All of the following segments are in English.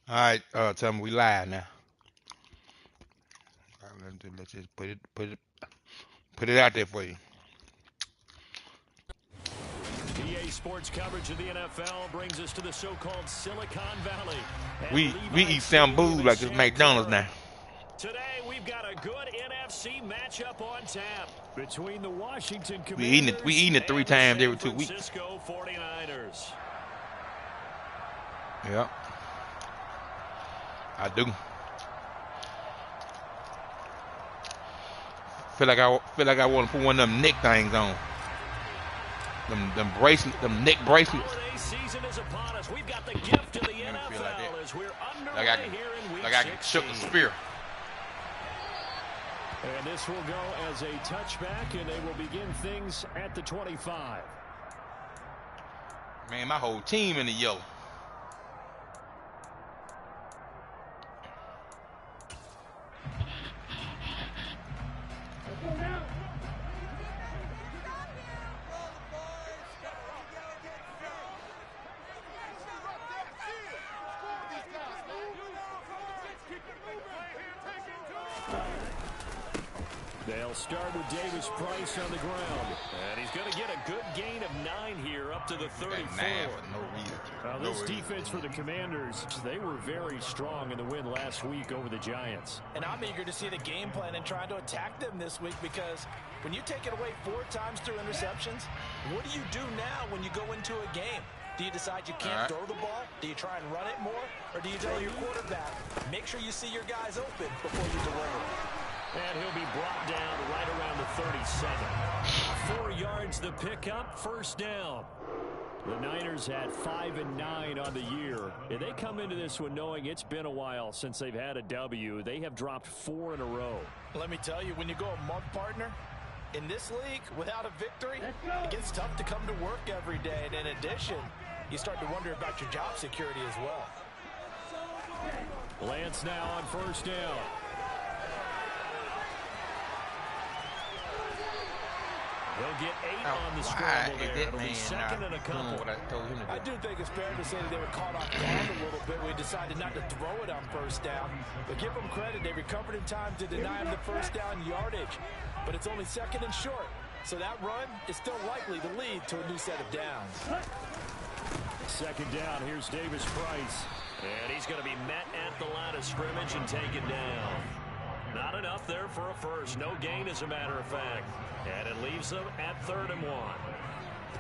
All right, tell me we live now. Let's just put it out there for you. EA Sports coverage of the NFL brings us to the so-called Silicon Valley. We eat Sambu like it's McDonald's now. Today we've got a good NFC matchup on tap between the Washington We Commanders eating it 3 times every 2 weeks. Francisco 49ers. Yeah, I do. Feel like I want to put one of them neck things on. Them bracelets, them neck bracelets. Holiday season is upon us. We've got the gift of the NFL as we're underway here in week 16. Like I can shook the spear. And this will go as a touchback, and they will begin things at the 25. Man, my whole team in the yellow. They'll start with Davis Price on the ground. And he's going to get a good gain of 9 here up to the 34. This defense for the Commanders, they were very strong in the win last week over the Giants. And I'm eager to see the game plan and try to attack them this week, because when you take it away 4 times through interceptions, what do you do now when you go into a game? Do you decide you can't throw the ball? Do you try and run it more? Or do you tell your quarterback, make sure you see your guys open before you deliver? And he'll be brought down right around the 37. 4 yards the pickup, first down. The Niners had 5 and 9 on the year. And they come into this one knowing it's been a while since they've had a W. They have dropped 4 in a row. Let me tell you, when you go a month, partner, in this league, without a victory, it gets tough to come to work every day. And in addition, you start to wonder about your job security as well. Lance now on first down. He'll get 8 on the scramble there. It'll be second and a couple. I do think it's fair to say that they were caught off guard a little bit. We decided not to throw it on first down. But give them credit. They recovered in time to deny him the first down yardage. But it's only second and short. So that run is still likely to lead to a new set of downs. Second down. Here's Davis Price. And he's going to be met at the line of scrimmage and taken down. Not enough there for a first. No gain, as a matter of fact. And it leaves them at 3rd and 1.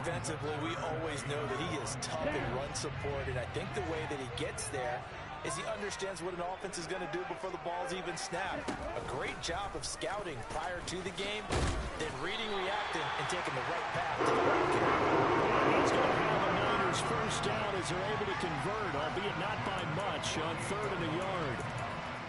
Defensively, we always know that he is tough in run support, and I think the way that he gets there is he understands what an offense is going to do before the ball's even snapped. A great job of scouting prior to the game, then reading, reacting, and taking the right path to the right game. He's going to have the Niners first down as they're able to convert, albeit not by much, on 3rd and a yard.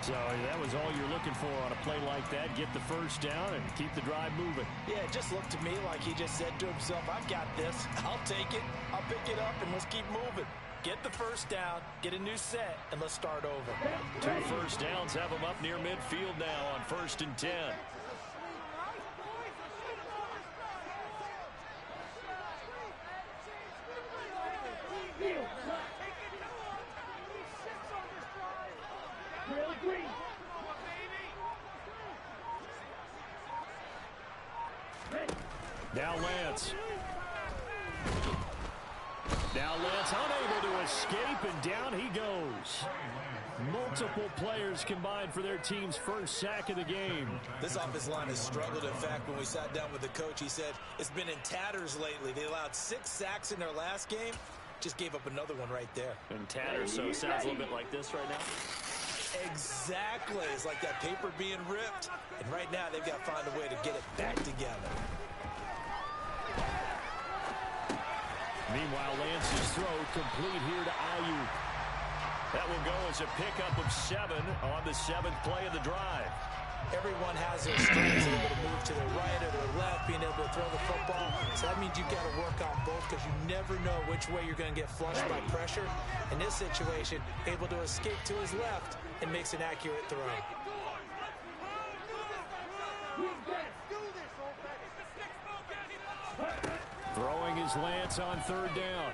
So that was all you're looking for on a play like that. Get the first down and keep the drive moving. Yeah, it just looked to me like he just said to himself, I've got this. I'll take it. I'll pick it up, and let's keep moving. Get the first down, get a new set, and let's start over. 2 first downs have him up near midfield now on 1st and 10. Now Lance. Now Lance unable to escape, and down he goes. Multiple players combined for their team's first sack of the game. This offensive line has struggled. In fact, when we sat down with the coach, he said it's been in tatters lately. They allowed 6 sacks in their last game. Just gave up another one right there. In tatters, so it sounds a little bit like this right now. Exactly. It's like that paper being ripped. And right now, they've got to find a way to get it back together. Meanwhile, Lance's throw complete here to Ayuk. That will go as a pickup of 7 on the 7th play of the drive. Everyone has their strengths, able to move to their right or their left, being able to throw the football. So that means you've got to work on both, because you never know which way you're going to get flushed by pressure. In this situation, able to escape to his left and makes an accurate throw. Throwing is Lance on 3rd down.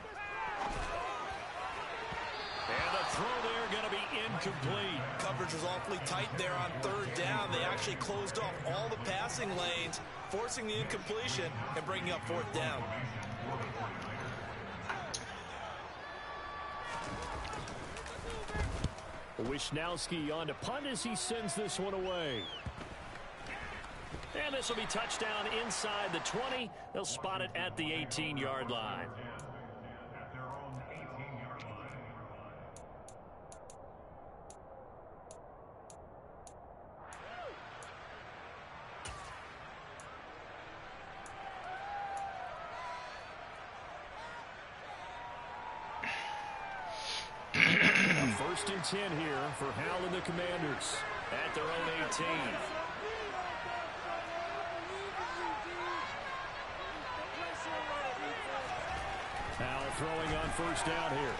And the throw there going to be incomplete. Coverage was awfully tight there on third down. They actually closed off all the passing lanes, forcing the incompletion and bringing up fourth down. Wisnowski on to punt as he sends this one away. And this will be touchdown inside the 20. They'll spot it at the 18-yard line. First and 10 here for Hal and the Commanders at their own 18. Hal throwing on first down here.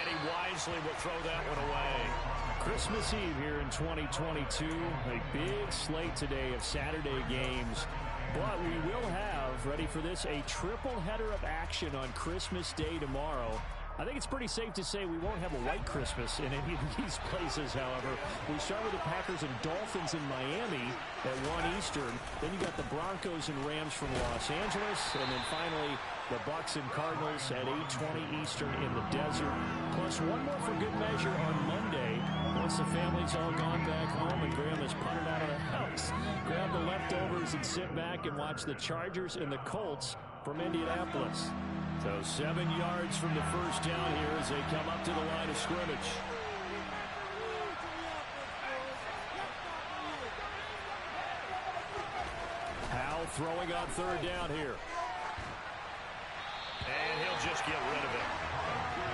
And he wisely will throw that one away. Christmas Eve here in 2022. A big slate today of Saturday games. But we will have, ready for this, a triple header of action on Christmas Day tomorrow. I think it's pretty safe to say we won't have a white Christmas in any of these places, however. We start with the Packers and Dolphins in Miami at 1 Eastern. Then you got the Broncos and Rams from Los Angeles. And then finally, the Bucs and Cardinals at 8:20 Eastern in the desert. Plus one more for good measure on Monday. Once the family's all gone back home and Graham has punted out of the house, grab the leftovers and sit back and watch the Chargers and the Colts from Indianapolis. So 7 yards from the first down here as they come up to the line of scrimmage. Hal throwing on third down here. And he'll just get rid of it.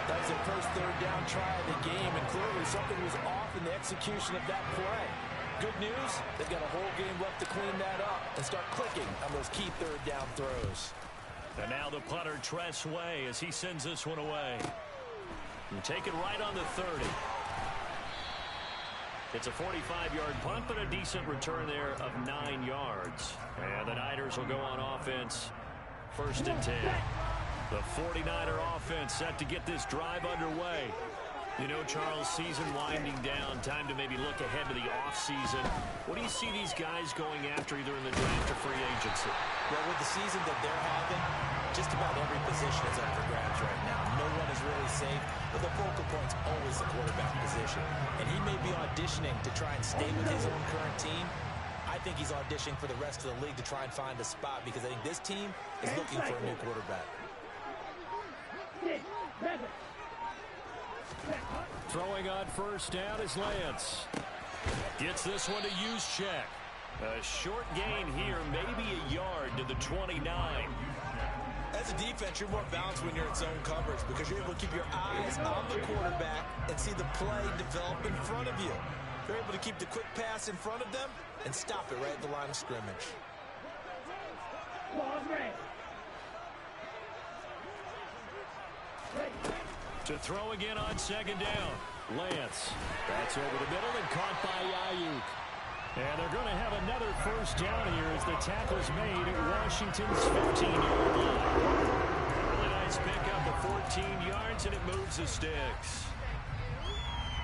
That was the first third down try of the game, and clearly something was off in the execution of that play. Good news, they've got a whole game left to clean that up and start clicking on those key third down throws. And now the punter, Tress Way, as he sends this one away. And take it right on the 30. It's a 45-yard punt, but a decent return there of 9 yards. And the Niners will go on offense. First and 10. The 49er offense set to get this drive underway. You know, Charles, season winding down, time to maybe look ahead to the offseason. What do you see these guys going after either in the draft or free agency? Well, with the season that they're having, just about every position is up for grabs right now. No one is really safe, but the focal point's always the quarterback position. And he may be auditioning to try and stay with his own current team. I think he's auditioning for the rest of the league to try and find a spot because I think this team is looking for a new quarterback. Throwing on first down is Lance. Gets this one to Juszczyk. A short gain here, maybe a yard to the 29. As a defense, you're more balanced when you're in zone coverage because you're able to keep your eyes on the quarterback and see the play develop in front of you. You're able to keep the quick pass in front of them and stop it right at the line of scrimmage. To throw again on second down. Lance. That's over the middle and caught by Ayuk. And they're going to have another first down here as the tackle's made at Washington's 15-yard line. Really nice pickup of 14 yards, and it moves the sticks.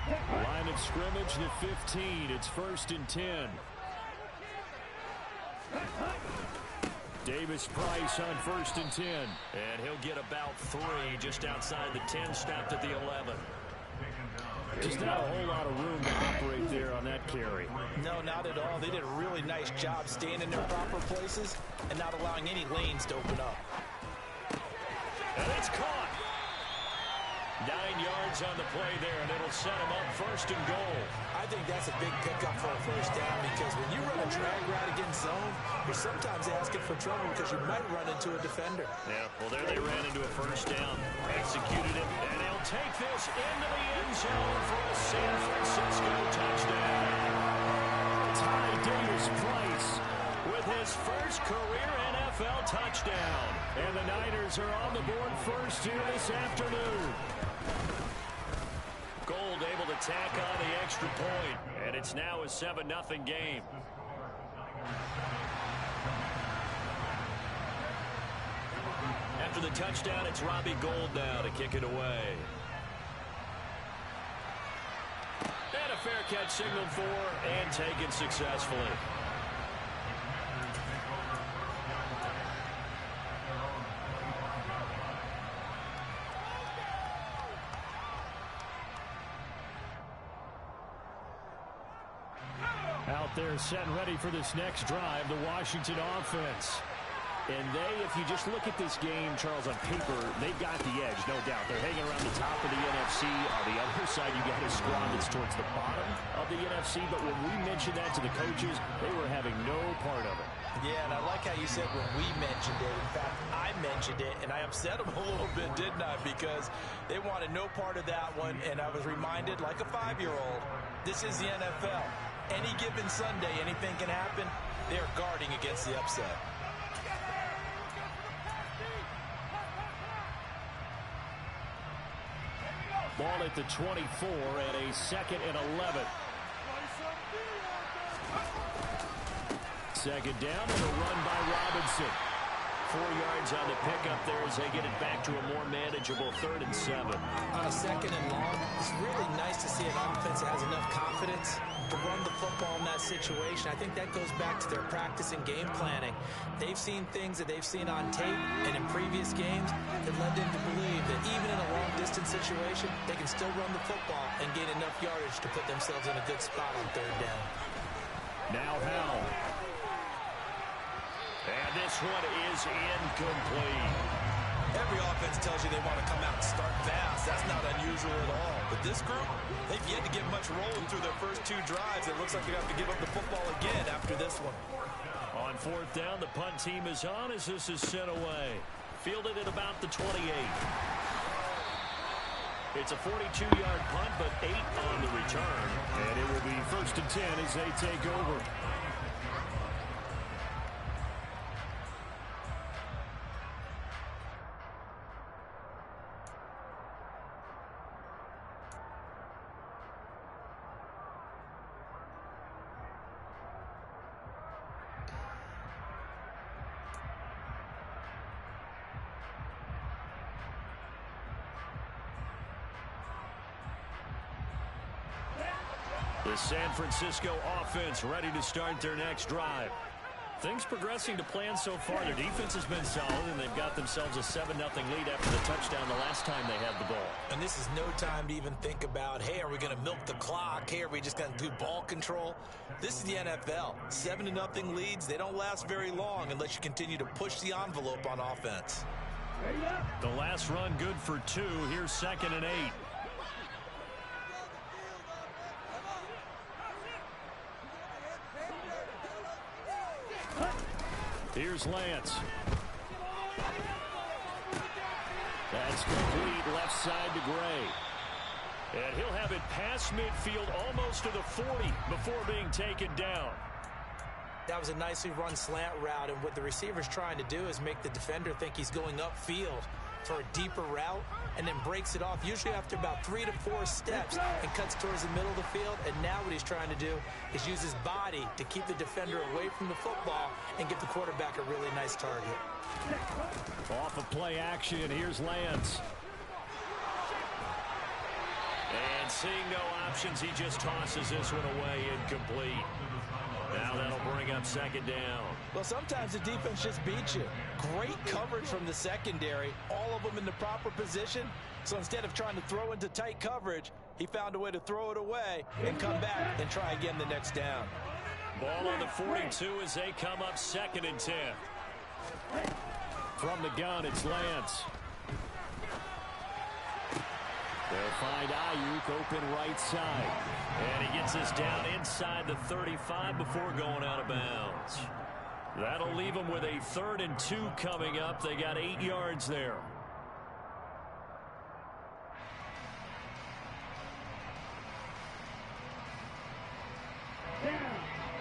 Line of scrimmage, the 15. It's first and 10. Davis Price on first and 10. And he'll get about 3 just outside the 10, stopped at the 11. Just not a whole lot of room to operate there on that carry. No, not at all. They did a really nice job staying in their proper places and not allowing any lanes to open up. And it's caught. 9 yards on the play there, and it'll set him up first and goal. I think that's a big pickup for a first down because when you run a drag route against zone, you're sometimes asking for trouble because you might run into a defender. Yeah, well, there they ran into a first down. Executed it, and he'll take this into the end zone for a San Francisco touchdown. Ty Davis Price with his first career NFL touchdown. And the Niners are on the board first here this afternoon. Gold able to tack on the extra point, and it's now a 7-0 game. After the touchdown, it's Robbie Gould now to kick it away. fair catch signaled for and taken successfully. Out there set and ready for this next drive, the Washington offense. And if you just look at this game, Charles, on paper, they've got the edge, no doubt. They're hanging around the top of the NFC. On the other side, you got a squad that's towards the bottom of the NFC. But when we mentioned that to the coaches, they were having no part of it. Yeah, and I like how you said when we mentioned it. In fact, I mentioned it, and I upset them a little bit, didn't I? Because they wanted no part of that one, and I was reminded, like a 5-year-old, this is the NFL. Any given Sunday, anything can happen. They're guarding against the upset. Ball at the 24 and a 2nd and 11. Second down and a run by Robinson. 4 yards on the pickup there as they get it back to a more manageable 3rd and 7. On a 2nd and long, it's really nice to see an offense that has enough confidence to run the football in that situation. I think that goes back to their practice and game planning. They've seen things that they've seen on tape and in previous games that led them to believe that even in a long-distance situation, they can still run the football and gain enough yardage to put themselves in a good spot on 3rd down. Now Howell. And this one is incomplete. Every offense tells you they want to come out and start fast. That's not unusual at all. But this group, they've yet to get much rolling through their first 2 drives. It looks like they have to give up the football again after this one. On 4th down, the punt team is on as this is sent away. Fielded at about the 28. It's a 42-yard punt, but 8 on the return. And it will be 1st and 10 as they take over. The San Francisco offense ready to start their next drive. Things progressing to plan so far. Their defense has been solid, and they've got themselves a 7-0 lead after the touchdown the last time they had the ball. And this is no time to even think about, hey, are we going to milk the clock? Hey, are we just going to do ball control? This is the NFL. 7-0 leads, they don't last very long unless you continue to push the envelope on offense. The last run good for 2. Here's 2nd and 8. Here's Lance. That's complete left side to Gray. And he'll have it past midfield almost to the 40 before being taken down. That was a nicely run slant route, and what the receiver's trying to do is make the defender think he's going upfield for a deeper route and then breaks it off, usually after about 3 to 4 steps, and cuts towards the middle of the field. And now what he's trying to do is use his body to keep the defender away from the football and give the quarterback a really nice target. Off of play action, here's Lance. And seeing no options, he just tosses this one away, incomplete. Now that'll bring up 2nd down. Well, sometimes the defense just beats you. Great coverage from the secondary, all of them in the proper position. So instead of trying to throw into tight coverage, he found a way to throw it away and come back and try again the next down. Ball on the 42 as they come up 2nd and 10. From the gun, it's Lance. They'll find Ayuk open right side. And he gets us down inside the 35 before going out of bounds. That'll leave them with a 3rd and 2 coming up. They got 8 yards there.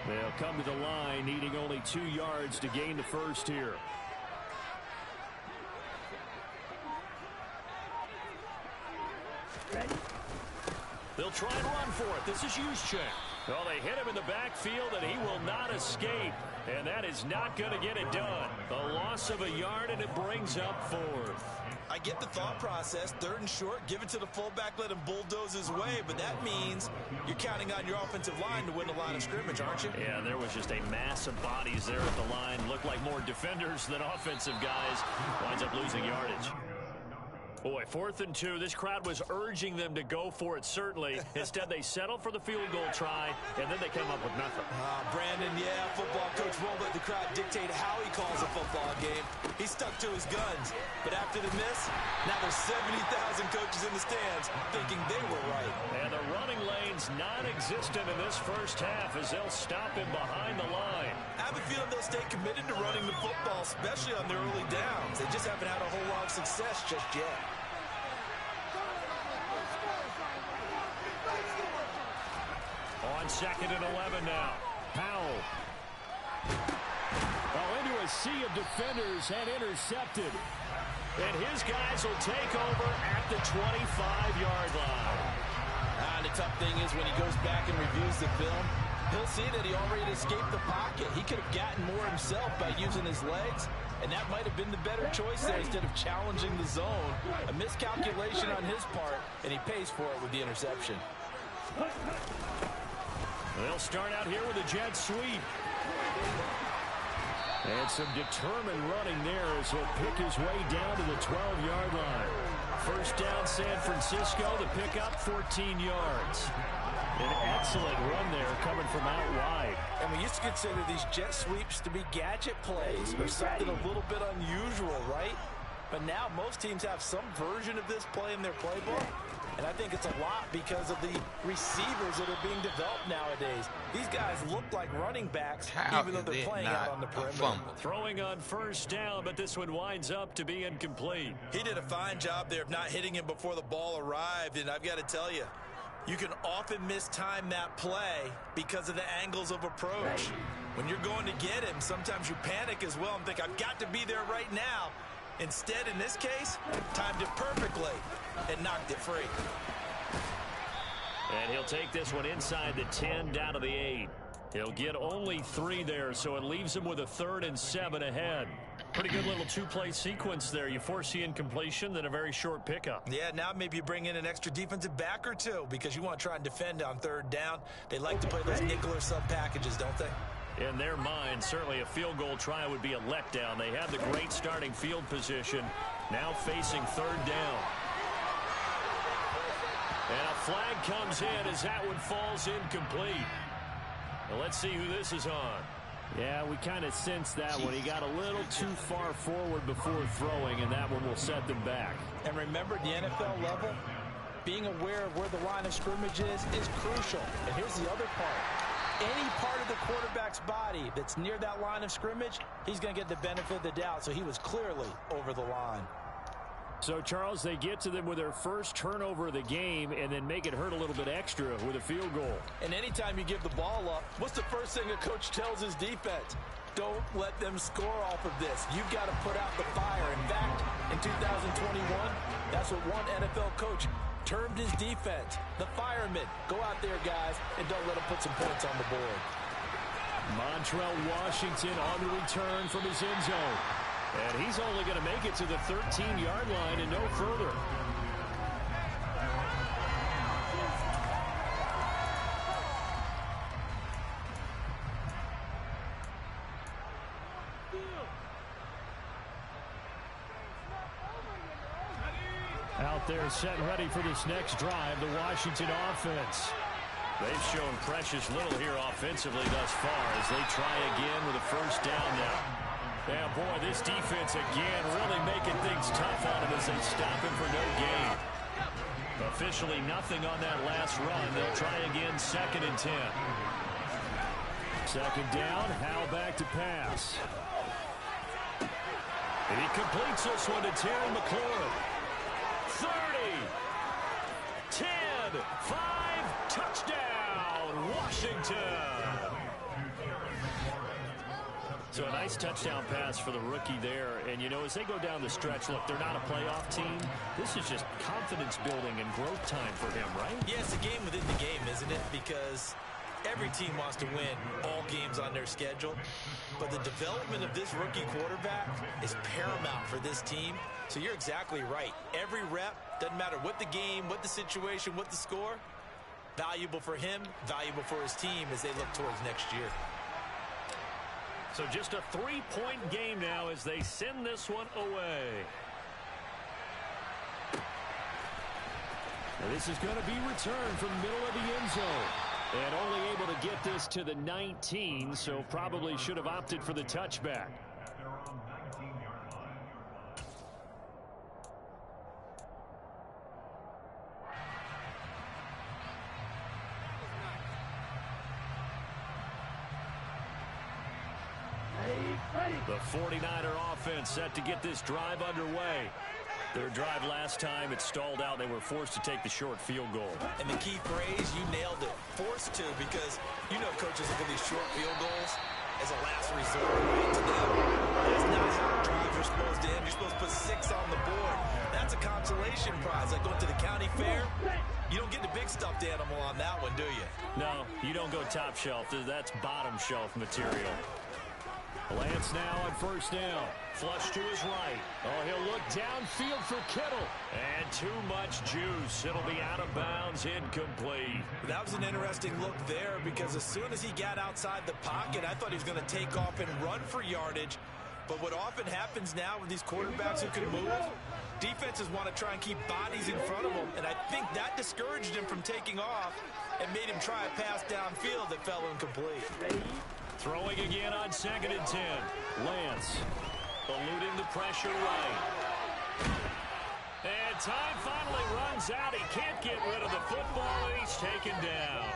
They'll come to the line, needing only 2 yards to gain the first here. They'll try and run for it. This is Juszczyk. Well, they hit him in the backfield, and he will not escape. And that is not going to get it done. A loss of a yard, and it brings up 4th. I get the thought process. 3rd and short, give it to the fullback, let him bulldoze his way, but that means you're counting on your offensive line to win the line of scrimmage, aren't you? Yeah, there was just a mass of bodies there at the line. Looked like more defenders than offensive guys. Winds up losing yardage. Boy, 4th and 2. This crowd was urging them to go for it, certainly. Instead, they settled for the field goal try, and then they came up with nothing. Brandon, yeah, football coach won't let the crowd dictate how he calls a football game. He stuck to his guns. But after the miss, now there's 70,000 coaches in the stands thinking they were right. And the running lane's non-existent in this first half as they'll stop him behind the line. I have a feeling they'll stay committed to running the football, especially on their early downs. They just haven't had a whole lot of success just yet. On 2nd and 11 now. Powell. Into a sea of defenders and intercepted. And his guys will take over at the 25-yard line. The tough thing is when he goes back and reviews the film, he'll see that he already escaped the pocket. He could have gotten more himself by using his legs, and that might have been the better choice there instead of challenging the zone. A miscalculation on his part, and he pays for it with the interception. They'll start out here with a jet sweep. And some determined running there as he'll pick his way down to the 12-yard line. First down, San Francisco. The pickup, 14 yards. An excellent run there coming from out wide. And we used to consider these jet sweeps to be gadget plays or something a little bit unusual, right? But now most teams have some version of this play in their playbook. And I think it's a lot because of the receivers that are being developed nowadays. These guys look like running backs, even though they're playing out on the perimeter. Throwing on first down, but this one winds up to be incomplete. He did a fine job there of not hitting him before the ball arrived. And I've got to tell you, you can often mistime that play because of the angles of approach. When you're going to get him, sometimes you panic as well and think, I've got to be there right now. Instead, in this case, timed it perfectly and knocked it free. And he'll take this one inside the 10 down to the 8. He'll get only 3 there, so it leaves him with a 3rd and 7 ahead. Pretty good little 2-play sequence there. You force the incompletion, then a very short pickup. Yeah, now maybe you bring in an extra defensive back or two because you want to try and defend on 3rd down. They like to play those nickel or sub packages, don't they? In their mind, certainly a field goal try would be a letdown. They had the great starting field position, now facing 3rd down. And a flag comes in as that one falls incomplete. Now let's see who this is on. Yeah, we kind of sensed that one. He got a little too far forward before throwing, and that one will set them back. And remember, the NFL level, being aware of where the line of scrimmage is crucial. And here's the other part. Any part of the quarterback's body that's near that line of scrimmage, he's going to get the benefit of the doubt. So he was clearly over the line. So, Charles, they get to them with their first turnover of the game and then make it hurt a little bit extra with a field goal. And anytime you give the ball up, what's the first thing a coach tells his defense? Don't let them score off of this. You've got to put out the fire. In fact, in 2021, that's what one NFL coach termed his defense. The firemen. Go out there, guys, and don't let them put some points on the board. Montrell Washington on the return from his end zone. And he's only going to make it to the 13-yard line and no further. Out there set ready for this next drive, the Washington offense. They've shown precious little here offensively thus far as they try again with a first down now. Yeah, boy, this defense again really making things tough on him as they stop him for no gain. Officially nothing on that last run. They'll try again 2nd and 10. 2nd down, Howell back to pass. And he completes this one to Terry McLaurin. 30, 10, 5, touchdown, Washington. So a nice touchdown pass for the rookie there. And, you know, as they go down the stretch, look, they're not a playoff team. This is just confidence building and growth time for him, right? Yeah, it's a game within the game, isn't it? Because Every team wants to win all games on their schedule, but the development of this rookie quarterback is paramount for this team. So you're exactly right. Every rep, doesn't matter what the game, what the situation, what the score, valuable for him, valuable for his team as they look towards next year. So just a 3-point game now as they send this one away. Now this is going to be returned from middle of the end zone. And only able to get this to the 19, so probably should have opted for the touchback. The 49er offense set to get this drive underway. Their drive last time, it stalled out. They were forced to take the short field goal. And the key phrase, you nailed it. Forced to, because you know coaches look at these short field goals as a last resort. Right to them, that's not how drives are supposed to end. You're supposed to put 6 on the board. That's a consolation prize, like going to the county fair. You don't get the big stuffed animal on that one, do you? No, you don't go top shelf. That's bottom shelf material. Lance now on first down. Flush to his right. Oh, he'll look downfield for Kittle. And too much juice. It'll be out of bounds, incomplete. That was an interesting look there because as soon as he got outside the pocket, I thought he was going to take off and run for yardage. But what often happens now with these quarterbacks who can move, defenses want to try and keep bodies in front of them. And I think that discouraged him from taking off and made him try a pass downfield that fell incomplete. Throwing again on 2nd and 10. Lance eluding the pressure right. And time finally runs out. He can't get rid of the football, and he's taken down.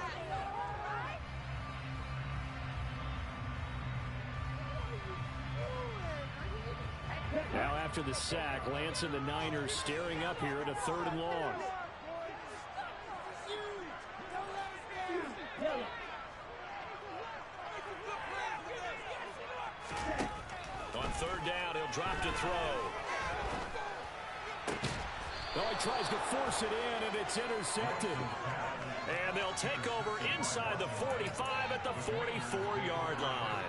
Now after the sack, Lance and the Niners staring up here at a 3rd and long. On 3rd down, he'll drop to throw. Oh, he tries to force it in, and it's intercepted. And they'll take over inside the 45 at the 44-yard line.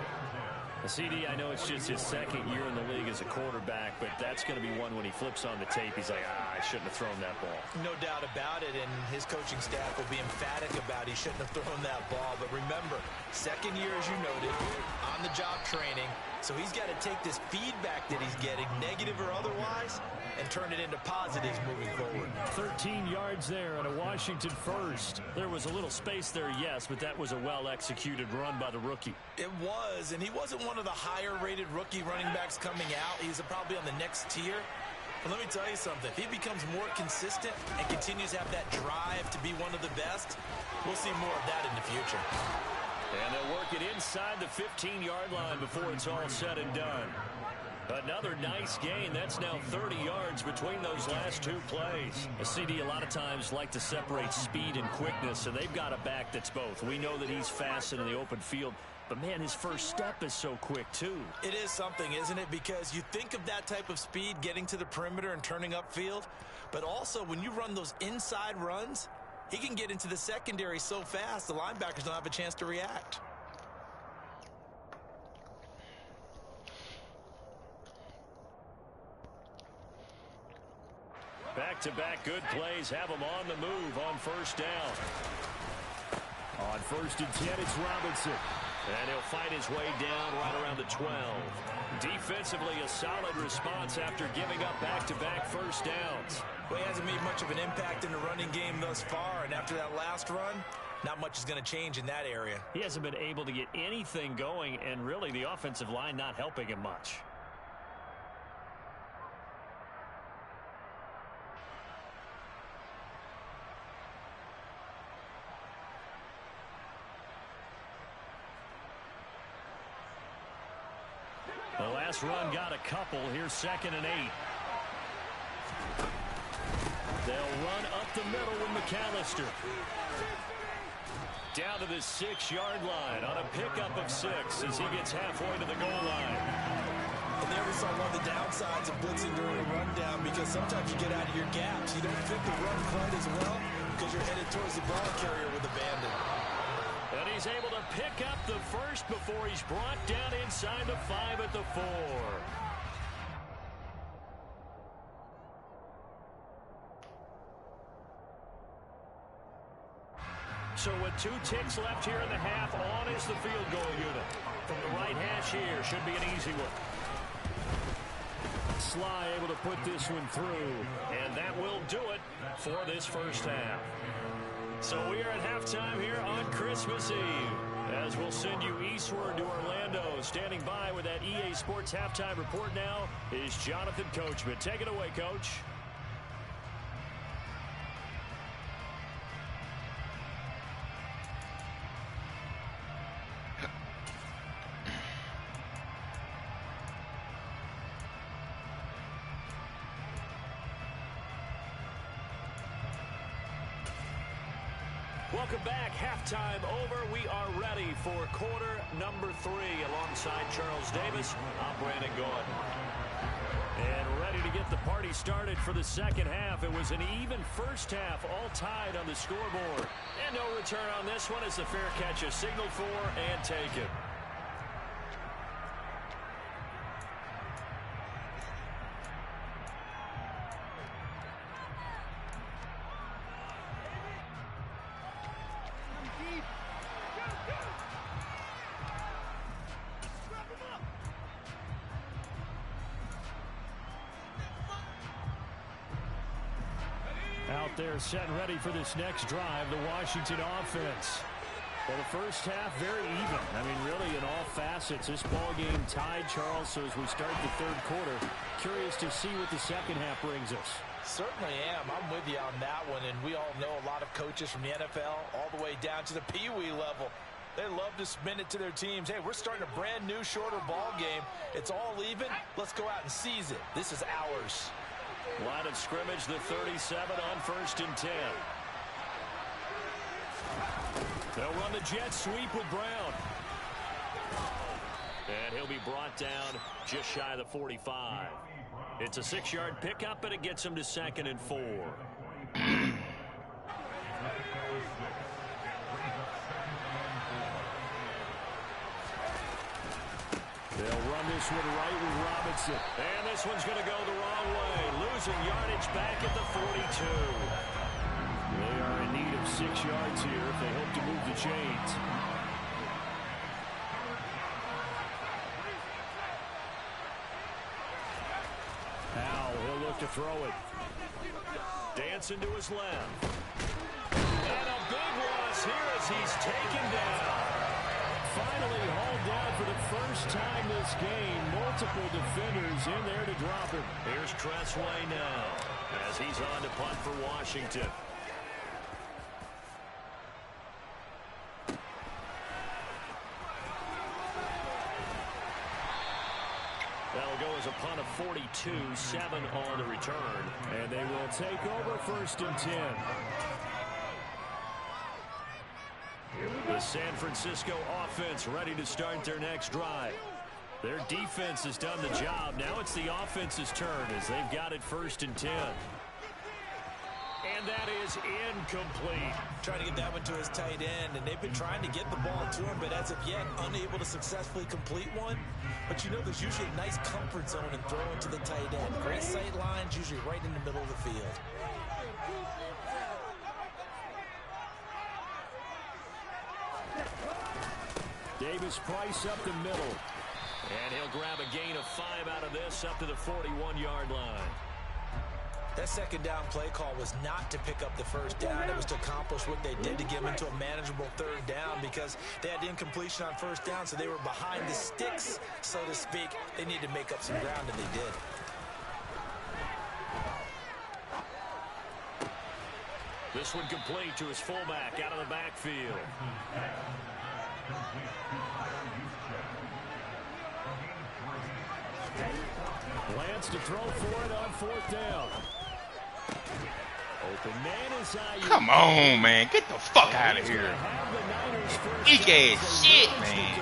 CD, I know it's just his 2nd year in the league as a quarterback, but that's going to be one when he flips on the tape. He's like, I shouldn't have thrown that ball. No doubt about it, and his coaching staff will be emphatic about he shouldn't have thrown that ball. But remember, 2nd year, as you noted, on-the-job training. So he's got to take this feedback that he's getting, negative or otherwise, and turn it into positives moving forward. 13 yards there and a Washington first. There was a little space there, yes, but that was a well-executed run by the rookie. It was, and he wasn't one of the higher-rated rookie running backs coming out. He's probably on the next tier. But let me tell you something. If he becomes more consistent and continues to have that drive to be one of the best, we'll see more of that in the future. And they'll work it inside the 15-yard line before it's all said and done. Another nice gain. That's now 30 yards between those last 2 plays. A CD a lot of times like to separate speed and quickness, and they've got a back that's both. We know that he's fast in the open field, but, man, his first step is so quick, too. It is something, isn't it? Because you think of that type of speed getting to the perimeter and turning upfield, but also when you run those inside runs, he can get into the secondary so fast the linebackers don't have a chance to react. Back-to-back good plays have him on the move on first down. On 1st and 10, it's Robinson. And he'll fight his way down right around the 12. Defensively, a solid response after giving up back-to-back first downs. Well, he hasn't made much of an impact in the running game thus far, and after that last run, not much is going to change in that area. He hasn't been able to get anything going, and really the offensive line not helping him much. The last run got a couple. Here's 2nd and 8. They'll run up the middle with McAllister. Down to the 6-yard line on a pickup of 6 as he gets halfway to the goal line. And there we saw one of the downsides of blitzing during a rundown, because sometimes you get out of your gaps. You don't fit the run quite as well because you're headed towards the ball carrier with abandon. And he's able to pick up the first before he's brought down inside the 5 at the 4. So with 2 ticks left here in the half, on is the field goal unit. From the right hash here, should be an easy one. Sly able to put this one through, and that will do it for this first half. So we are at halftime here on Christmas Eve, as we'll send you eastward to Orlando. Standing by with that EA Sports halftime report now is Jonathan Coachman. Take it away, Coach. Welcome back. Halftime over. We are ready for quarter number 3. Alongside Charles Davis, I'm Brandon Gordon. And ready to get the party started for the second half. It was an even first half, all tied on the scoreboard. And no return on this one as the fair catch is signaled for and taken. Out there set and ready for this next drive, the Washington offense. Well, the first half very even. I mean, really in all facets, this ball game tied, Charles. So as we start the third quarter, curious to see what the second half brings us. Certainly am. I'm with you on that one. And we all know a lot of coaches from the NFL all the way down to the Pee Wee level. They love to spin it to their teams. Hey, we're starting a brand new, shorter ball game. It's all even. Let's go out and seize it. This is ours. Line of scrimmage, the 37 on 1st and 10. They'll run the jet sweep with Brown. And he'll be brought down just shy of the 45. It's a 6-yard pickup, and it gets him to 2nd and 4. They'll run this one right with Robinson. And this one's going to go the wrong way. Losing yardage back at the 42. They are in need of 6 yards here if they hope to move the chains. Now he'll look to throw it. Dancing to his left. And a big loss here as he's taken down. Finally hauled down for the first time this game. Multiple defenders in there to drop him. Here's Tressway now as he's on to punt for Washington. That'll go as a punt of 42, 7 on the return. And they will take over 1st and 10. The San Francisco offense ready to start their next drive. Their defense has done the job. Now it's the offense's turn as they've got it 1st and 10. And that is incomplete. Trying to get that one to his tight end, and they've been trying to get the ball to him, but as of yet, unable to successfully complete one. But you know, there's usually a nice comfort zone in throwing to the tight end. Great sight lines, usually right in the middle of the field. Davis Price up the middle. And he'll grab a gain of 5 out of this up to the 41-yard line. That second down play call was not to pick up the first down. It was to accomplish what they did to get them into a manageable third down because they had incompletion on first down, so they were behind the sticks, so to speak. They needed to make up some ground, and they did. This one complete to his fullback out of the backfield. Lance to throw for it on 4th down. Open man is Come on, man. Get the fuck out of here. Weak ass shit, man.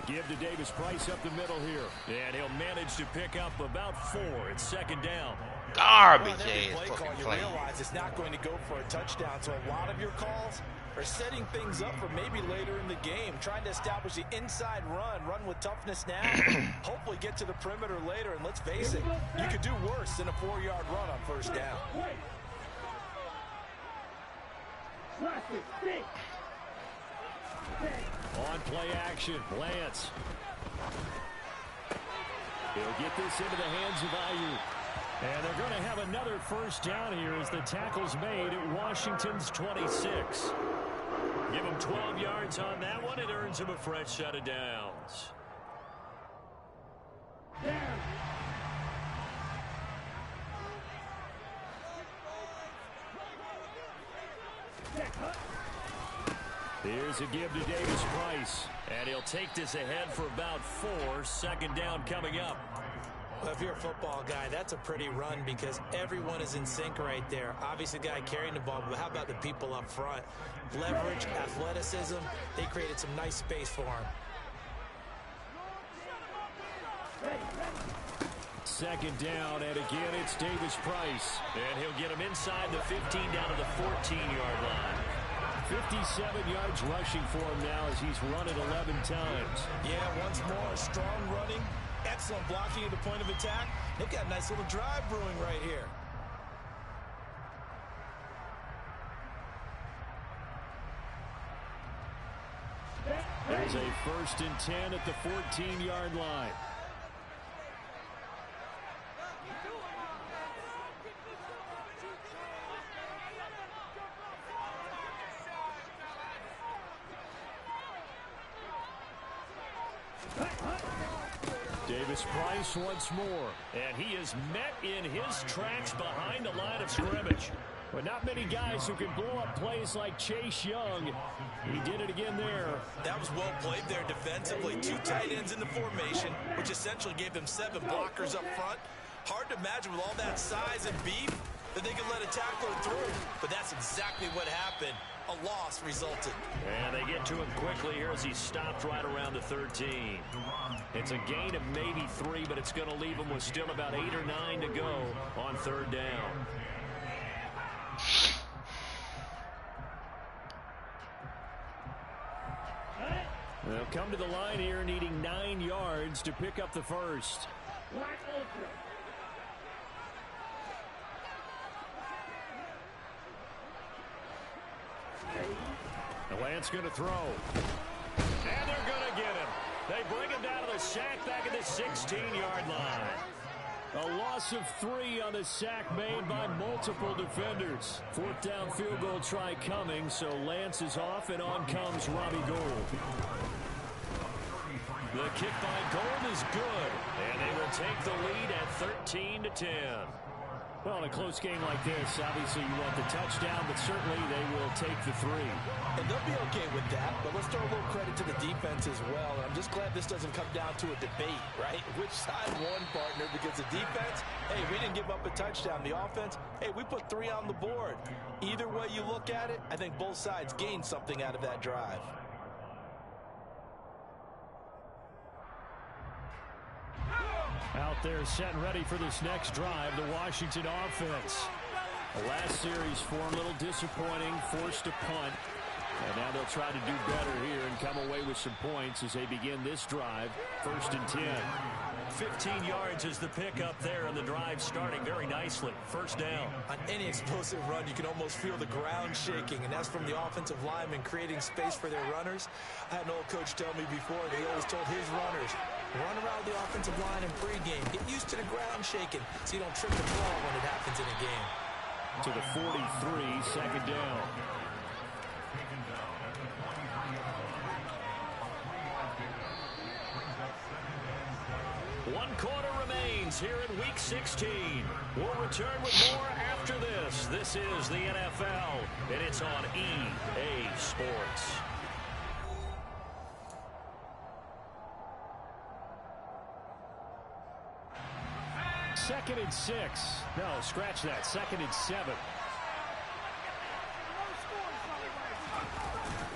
give to Davis Price up the middle here. And he'll manage to pick up about 4. It's second down. Garbage Play call, you realize it's not going to go for a touchdown. So a lot of your calls are setting things up for maybe later in the game, trying to establish the inside run with toughness now, hopefully get to the perimeter later. And let's face it, you could do worse than a 4-yard run on first down. On play action, Lance. He'll get this into the hands of Ayuk. And they're going to have another first down here as the tackle's made at Washington's 26. Give him 12 yards on that one. It earns him a fresh set of downs. Here's a give to Davis Price. And he'll take this ahead for about 4. Second down coming up. Well, if you're a football guy, that's a pretty run because everyone is in sync right there. Obviously, the guy carrying the ball, but how about the people up front? Leverage, athleticism, they created some nice space for him. Second down, and again, it's Davis Price. And he'll get him inside the 15 down to the 14-yard line. 57 yards rushing for him now as he's run it 11 times. Yeah, once more, strong running. Excellent blocking at the point of attack. They've got a nice little drive brewing right here. There's a 1st and 10 at the 14-yard line. Davis Price once more. And he is met in his tracks behind the line of scrimmage. But not many guys who can blow up plays like Chase Young. He did it again there. That was well played there defensively. 2 tight ends in the formation, which essentially gave them 7 blockers up front. Hard to imagine with all that size and beef that they could let a tackler through. But that's exactly what happened. A loss resulted. And they get to him quickly here as he stopped right around the 13. It's a gain of maybe 3, but it's going to leave him with still about 8 or 9 to go on 3rd down. They'll come to the line here needing 9 yards to pick up the first. The Lance going to throw. And they're going to get him. They bring him down to the sack back at the 16-yard line. A loss of 3 on the sack made by multiple defenders. 4th down field goal try coming, so Lance is off, and on comes Robbie Gould. The kick by Gould is good, and they will take the lead at 13-10. Well, in a close game like this, obviously you want the touchdown, but certainly they will take the 3. And they'll be okay with that, but let's throw a little credit to the defense as well. And I'm just glad this doesn't come down to a debate, right? Which side won, partner? Because the defense, hey, we didn't give up a touchdown. The offense, hey, we put 3 on the board. Either way you look at it, I think both sides gained something out of that drive. Out there set and ready for this next drive, the Washington offense. The last series for them, a little disappointing, forced a punt. And now they'll try to do better here and come away with some points as they begin this drive, 1st and 10. 15 yards is the pickup there, and the drive starting very nicely. 1st down. On any explosive run, you can almost feel the ground shaking, and that's from the offensive linemen creating space for their runners. I had an old coach tell me before, they always told his runners, run around the offensive line in pregame. Get used to the ground shaking so you don't trip the ball when it happens in a game. To the 43, 2nd down. One quarter remains here in Week 16. We'll return with more after this. This is the NFL, and it's on EA Sports. Second and 6. No, scratch that. 2nd and 7.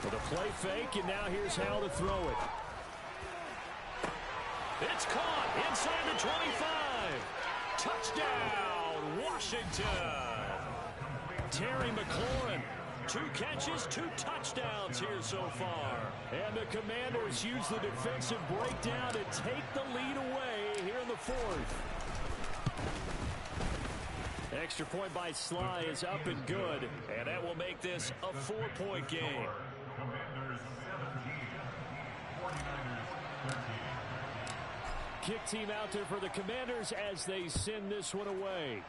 With a play fake, and now here's how to throw it. It's caught inside the 25. Touchdown, Washington. Terry McLaurin. 2 catches, 2 touchdowns here so far. And the Commanders use the defensive breakdown to take the lead away here in the 4th. Extra point by Sly is up and good. And that will make this a 4-point game. Kick team out there for the Commanders as they send this one away.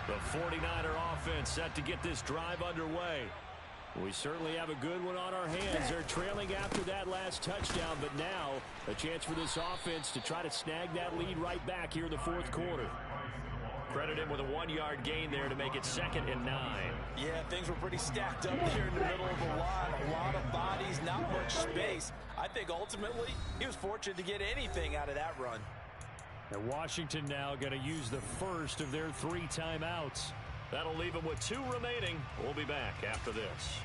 The 49er offense set to get this drive underway. We certainly have a good one on our hands. They're trailing after that last touchdown, but now a chance for this offense to try to snag that lead right back here in the 4th quarter. Credit him with a 1-yard gain there to make it 2nd and 9. Yeah, things were pretty stacked up there in the middle of the line. A lot of bodies, not much space. I think ultimately he was fortunate to get anything out of that run. And Washington now going to use the first of their 3 timeouts. That'll leave them with 2 remaining. We'll be back after this.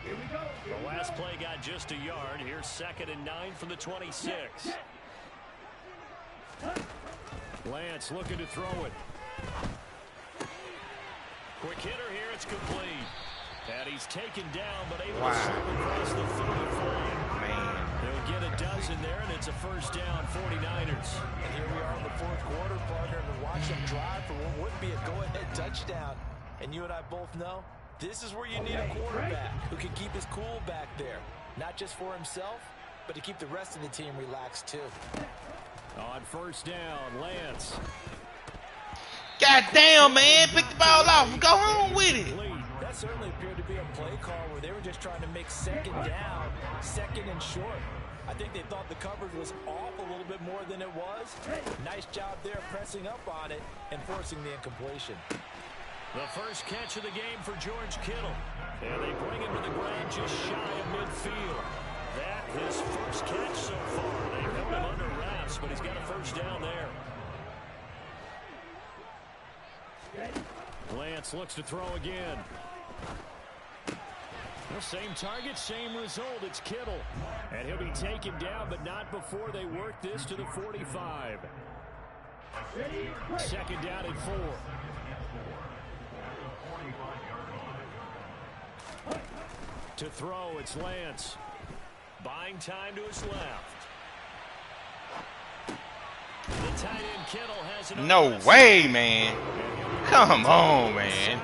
Here we go. The last play got just a yard. Here's 2nd and 9 from the 26. Lance looking to throw it. Quick hitter here. It's complete. And he's taken down, but able to slip across the 35. Man. They'll get a dozen there, and it's a first down, 49ers. And here we are in the 4th quarter, partner, and watch them drive for what would be a go-ahead touchdown. And you and I both know this is where you need a quarterback who can keep his cool back there. Not just for himself, but to keep the rest of the team relaxed, too. On first down, Lance. God damn, man. Pick the ball off and go home with it. That certainly appeared to be a play call where they were just trying to make 2nd down, 2nd and short. I think they thought the coverage was off a little bit more than it was. Nice job there pressing up on it and forcing the incompletion. The first catch of the game for George Kittle. And they bring him to the ground just shy of midfield. That his first catch so far. They held him under wraps, but he's got a first down there. Lance looks to throw again. Well, same target, same result. It's Kittle. And he'll be taken down, but not before they work this to the 45. 2nd down and 4. To throw, it's Lance. Buying time to his left. The tight end Kittle has an No way, man. Come on, man.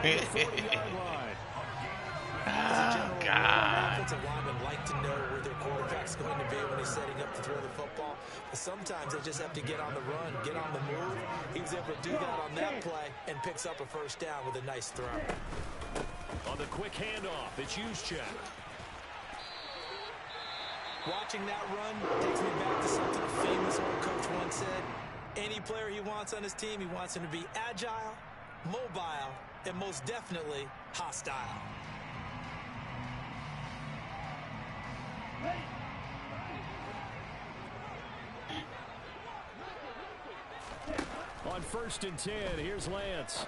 Oh, God. Offensive linemen like to know where their quarterback's going to be when he's setting up to throw the football. But sometimes they just have to get on the run, get on the move. He was able to do that on that play and picks up a first down with a nice throw. On the quick handoff, it's Juszczyk. Watching that run takes me back to something a famous old coach once said. Any player he wants on his team, he wants him to be agile, mobile, and most definitely hostile. On 1st and 10, here's Lance.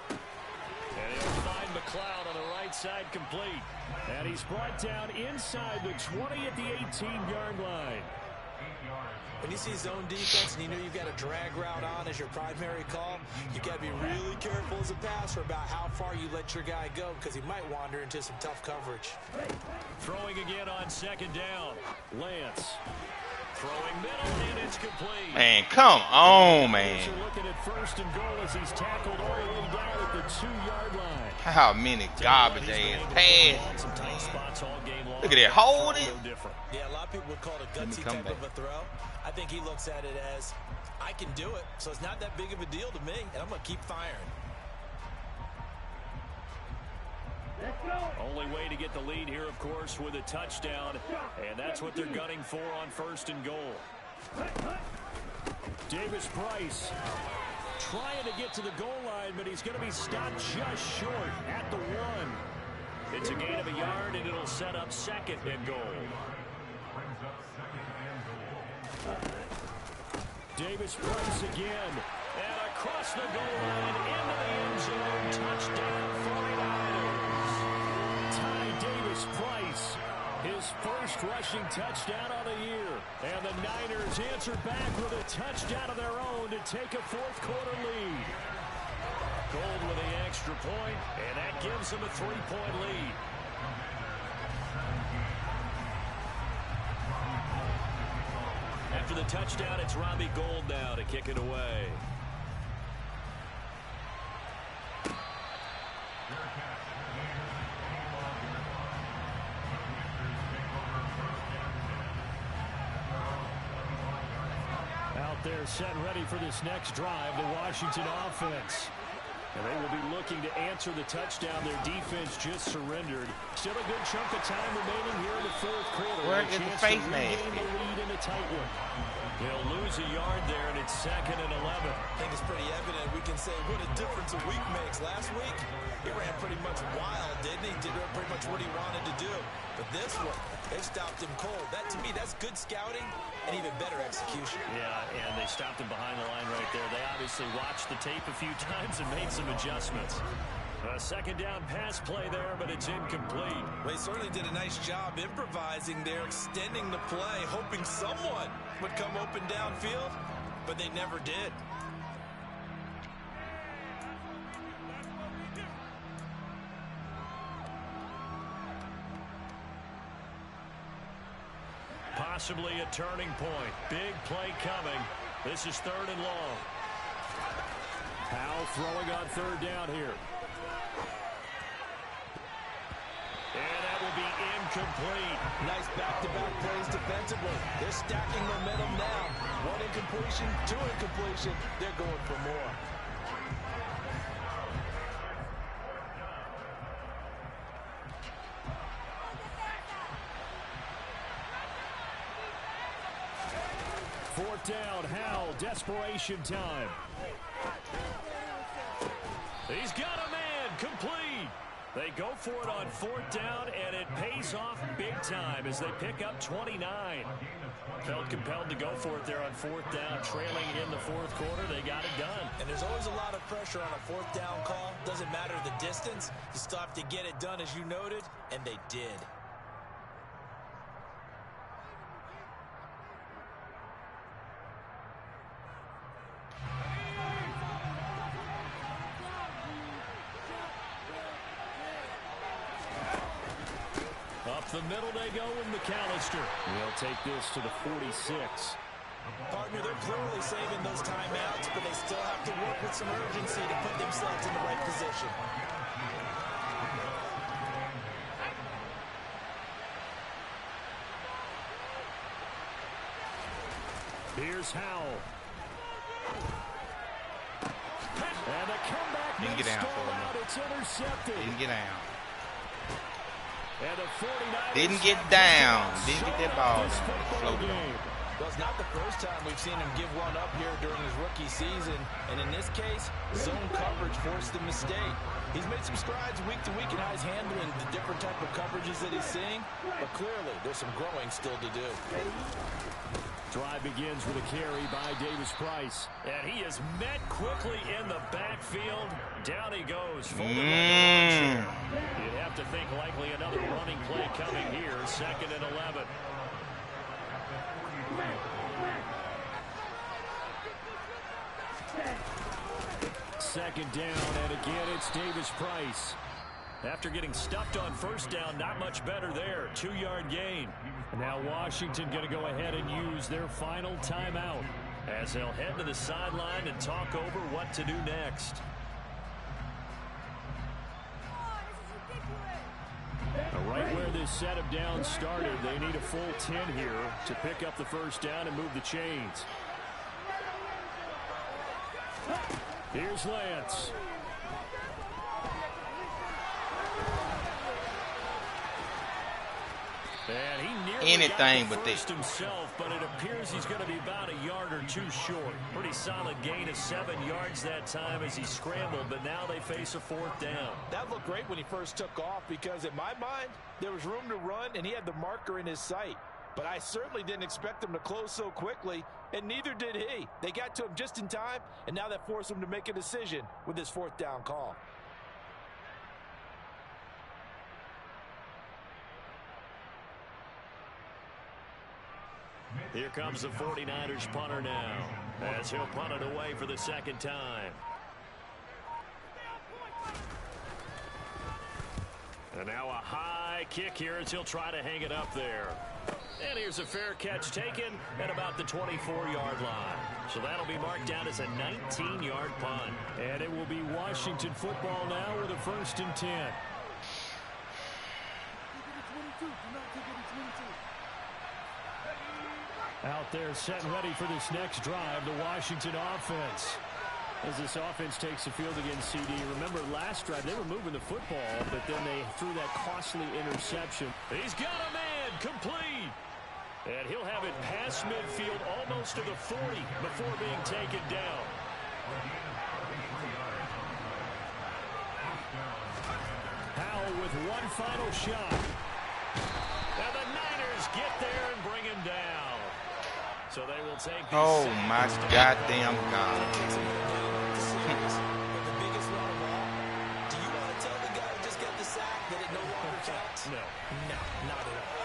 And he'll find McLeod on the right side complete. And he's brought down inside the 20 at the 18-yard line. When you see zone defense and you know you've got a drag route on as your primary call, you've got to be really careful as a passer about how far you let your guy go because he might wander into some tough coverage. Throwing again on 2nd down. Lance. Throwing middle, and it's complete. Man, come on, man. Looking at 1st and goal as he's tackled all the way down at the 2-yard line. How many garbage ass passes. Some tight spots all game long. Look at it, hold it. Yeah, a lot of people would call it a gutsy type of a throw. I think he looks at it as, I can do it, so it's not that big of a deal to me, and I'm going to keep firing. Only way to get the lead here, of course, with a touchdown, and that's what they're gunning for on 1st and goal. Davis Price trying to get to the goal line, but he's going to be stopped just short at the 1. It's a gain of a yard, and it'll set up 2nd and goal. Davis Price again. And across the goal line, into the end zone, touchdown 49ers. Ty Davis Price, his first rushing touchdown of the year. And the Niners answered back with a touchdown of their own to take a 4th quarter lead. Gold with the extra point, and that gives them a 3-point lead. After the touchdown, it's Robbie Gould now to kick it away. Out there set ready for this next drive, the Washington offense. And they will be looking to answer the touchdown their defense just surrendered. Still a good chunk of time remaining here in the 4th quarter. Where is the face mask? The lead in a tight one. They'll lose a yard there, and it's 2nd and 11. I think it's pretty evident. We can say what a difference a week makes. Last week, he ran pretty much wild, didn't he? Did pretty much what he wanted to do. But this one, they stopped him cold. That, to me, that's good scouting and even better execution. Yeah, and they stopped him behind the line right there. They obviously watched the tape a few times and made some adjustments. A 2nd down pass play there, but it's incomplete. Well, he certainly did a nice job improvising there, extending the play, hoping someone would come open downfield, but they never did. Possibly a turning point. Big play coming. This is 3rd and long. Powell throwing on 3rd down here. And that will be incomplete. Nice back-to-back plays defensively. They're stacking momentum now. 1 incompletion, 2 incompletion. They're going for more. Fourth down, Howell, desperation time. He's got a man, complete. They go for it on 4th down, and it pays off big time as they pick up 29. Felt compelled to go for it there on 4th down, trailing in the 4th quarter. They got it done. And there's always a lot of pressure on a 4th down call. Doesn't matter the distance. You still have to get it done, as you noted, and they did. Up the middle they go with McAllister. He'll take this to the 46. Partner, they're clearly saving those timeouts, but they still have to work with some urgency to put themselves in the right position. Here's Howell. And the comeback didn't get out for him. It's intercepted. Didn't get out. And the 49ers didn't get down. Didn't get that ball. Floated on. Well, it's not the first time we've seen him give one up here during his rookie season. And in this case, zone coverage forced the mistake. He's made some strides week to week in how he's handling the different type of coverages that he's seeing. But clearly, there's some growing still to do. Drive begins with a carry by Davis Price. And he is met quickly in the backfield. Down he goes. You'd have to think likely another running play coming here. 2nd and 11. Second down, and again it's Davis Price. After getting stuffed on 1st down, not much better there. 2-yard gain. Now Washington going to go ahead and use their final timeout as they'll head to the sideline and talk over what to do next. Right where this set of downs started, they need a full 10 here to pick up the 1st down and move the chains. Here's Lance. And he nearly anything but that. Himself, but it appears he's going to be about a yard or two short. Pretty solid gain of 7 yards that time as he scrambled, but now they face a 4th down. That looked great when he first took off because in my mind, there was room to run and he had the marker in his sight. But I certainly didn't expect him to close so quickly, and neither did he. They got to him just in time, and now that forced him to make a decision with his 4th down call. Here comes the 49ers punter now, as he'll punt it away for the 2nd time. And now a high kick here as he'll try to hang it up there. And here's a fair catch taken at about the 24-yard line. So that'll be marked down as a 19-yard punt. And it will be Washington football now with a 1st and 10. Out there set and ready for this next drive, the Washington offense. As this offense takes the field against CD. Remember last drive they were moving the football, but then they threw that costly interception. He's got a man complete. And he'll have it past midfield almost to the 40 before being taken down. Howell with one final shot. And the Niners get there and bring him down. So they will take the my goddamn God. The biggest one of all. Do you want to tell the guy who just got the sack that it no longer counts? No. No, not at all.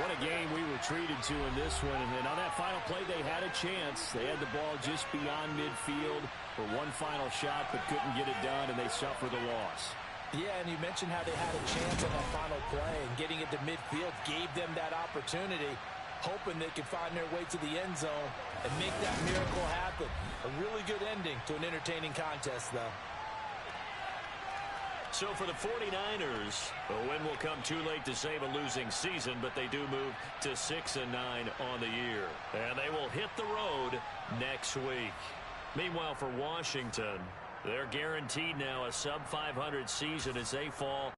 What a game we were treated to in this one. And on that final play, they had a chance. They had the ball just beyond midfield for one final shot, but couldn't get it done, and they suffered the loss. Yeah, and you mentioned how they had a chance on that final play, and getting it to midfield gave them that opportunity, hoping they could find their way to the end zone and make that miracle happen. A really good ending to an entertaining contest, though. So for the 49ers, a win will come too late to save a losing season, but they do move to 6-9 on the year. And they will hit the road next week. Meanwhile, for Washington, they're guaranteed now a sub-500 season as they fall